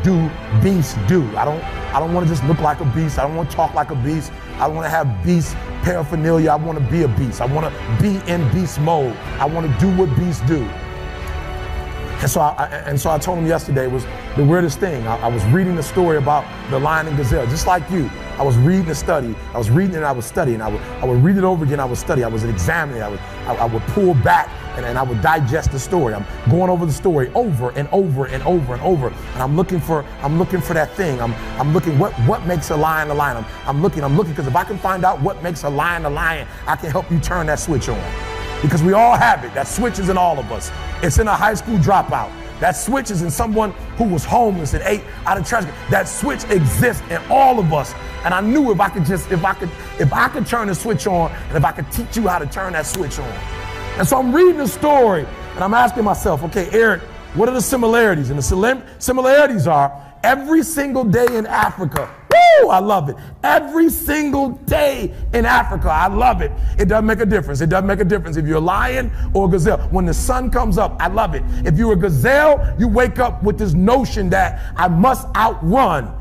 do beasts do. I don't want to just look like a beast. I don't want to talk like a beast. I want to have beast paraphernalia. I want to be a beast. I want to be in beast mode. I want to do what beasts do. And so I told him yesterday was the weirdest thing. I was reading the story about the lion and gazelle, just like you. I was reading the study. I was reading and I was studying. I would read it over again. I would study. I was examining. I would pull back and I would digest the story. I'm going over the story over and over and over and over. And I'm looking for that thing. I'm looking what makes a lion a lion. I'm looking because if I can find out what makes a lion, I can help you turn that switch on. Because we all have it. That switch is in all of us. It's in a high school dropout. That switch is in someone who was homeless and ate out of trash. That switch exists in all of us. And I knew if I could turn the switch on, and if I could teach you how to turn that switch on. And so I'm reading the story and I'm asking myself, okay, Eric, what are the similarities? And the similarities are every single day in Africa. Woo, I love it. Every single day in Africa, I love it. It doesn't make a difference. It doesn't make a difference if you're a lion or a gazelle. When the sun comes up, I love it. If you're a gazelle, you wake up with this notion that I must outrun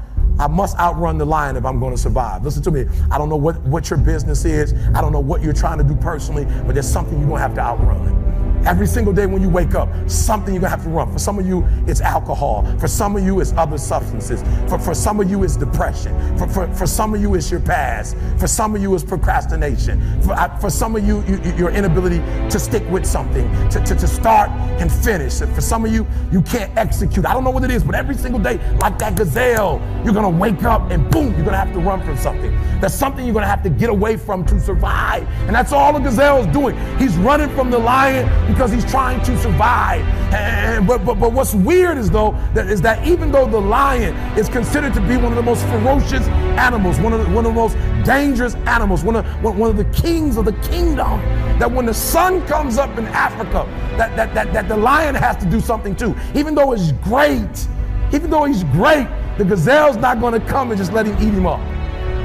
the lion if I'm going to survive. Listen to me. I don't know what your business is. I don't know what you're trying to do personally, but there's something you're going to have to outrun. Every single day when you wake up, something you're gonna have to run. For some of you, it's alcohol. For some of you, it's other substances. For some of you, it's depression. For some of you, it's your past. For some of you, it's procrastination. For some of you, your inability to stick with something, to start and finish. For some of you, you can't execute. I don't know what it is, but every single day, like that gazelle, you're gonna wake up and boom, you're gonna have to run from something. That's something you're gonna have to get away from to survive. And that's all the gazelle is doing. He's running from the lion because he's trying to survive. But what's weird is that even though the lion is considered to be one of the most ferocious animals, one of the most dangerous animals, one of the kings of the kingdom, that when the sun comes up in Africa, that the lion has to do something too. Even though he's great, the gazelle's not going to come and just let him eat him up.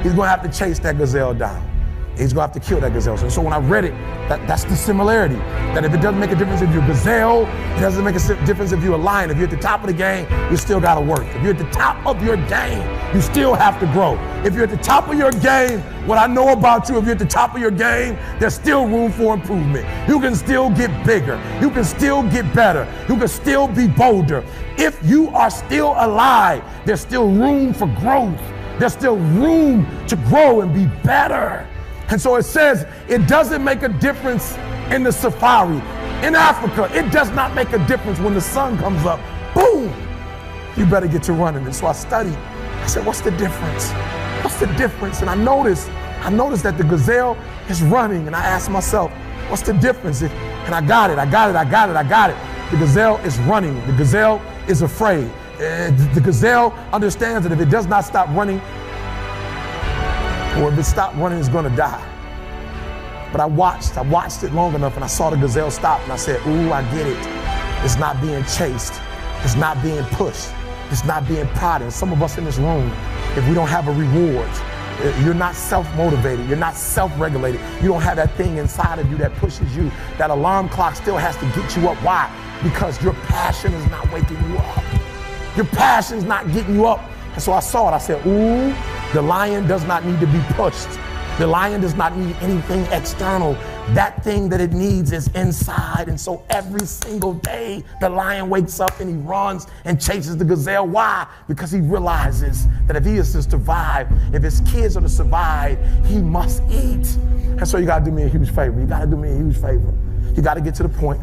He's going to have to chase that gazelle down. He's going to have to kill that gazelle. So when I read it, that's the similarity. That if it doesn't make a difference if you're a gazelle, it doesn't make a difference if you're a lion. If you're at the top of the game, you still got to work. If you're at the top of your game, you still have to grow. If you're at the top of your game, what I know about you, if you're at the top of your game, there's still room for improvement. You can still get bigger. You can still get better. You can still be bolder. If you are still alive, there's still room for growth. There's still room to grow and be better. And so it says it doesn't make a difference in the safari. In Africa, it does not make a difference when the sun comes up. Boom! You better get to running. And so I studied. I said, what's the difference? What's the difference? And I noticed that the gazelle is running. And I asked myself, what's the difference? And I got it. The gazelle is running. The gazelle is afraid. The gazelle understands that if it does not stop running, or if it stopped running, it's going to die. But I watched it long enough and I saw the gazelle stop and I said, ooh, I get it. It's not being chased. It's not being pushed. It's not being prodded. Some of us in this room, if we don't have a reward, you're not self-motivated. You're not self-regulated. You don't have that thing inside of you that pushes you. That alarm clock still has to get you up. Why? Because your passion is not waking you up. Your passion is not getting you up. And so I saw it. I said, ooh, the lion does not need to be pushed. The lion does not need anything external. That thing that it needs is inside. And so every single day, the lion wakes up and he runs and chases the gazelle. Why? Because he realizes that if he is to survive, if his kids are to survive, he must eat. And so you got to do me a huge favor. You got to do me a huge favor. You got to get to the point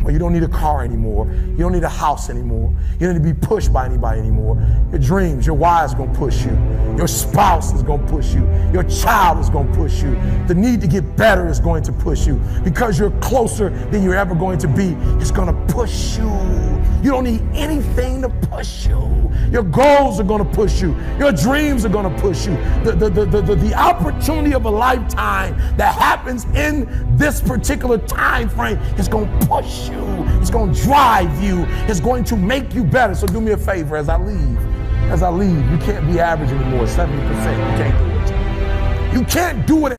where you don't need a car anymore. You don't need a house anymore. You don't need to be pushed by anybody anymore. Your dreams, your wife is going to push you. Your spouse is going to push you. Your child is going to push you. The need to get better is going to push you. Because you're closer than you're ever going to be, it's going to push you. You don't need anything to push you. Your goals are going to push you. Your dreams are going to push you. The opportunity of a lifetime that happens in this particular time frame is going to push you. It's going to drive you. It's going to make you better. So do me a favor as I leave. You can't be average anymore, 70%. You can't do it. You can't do it.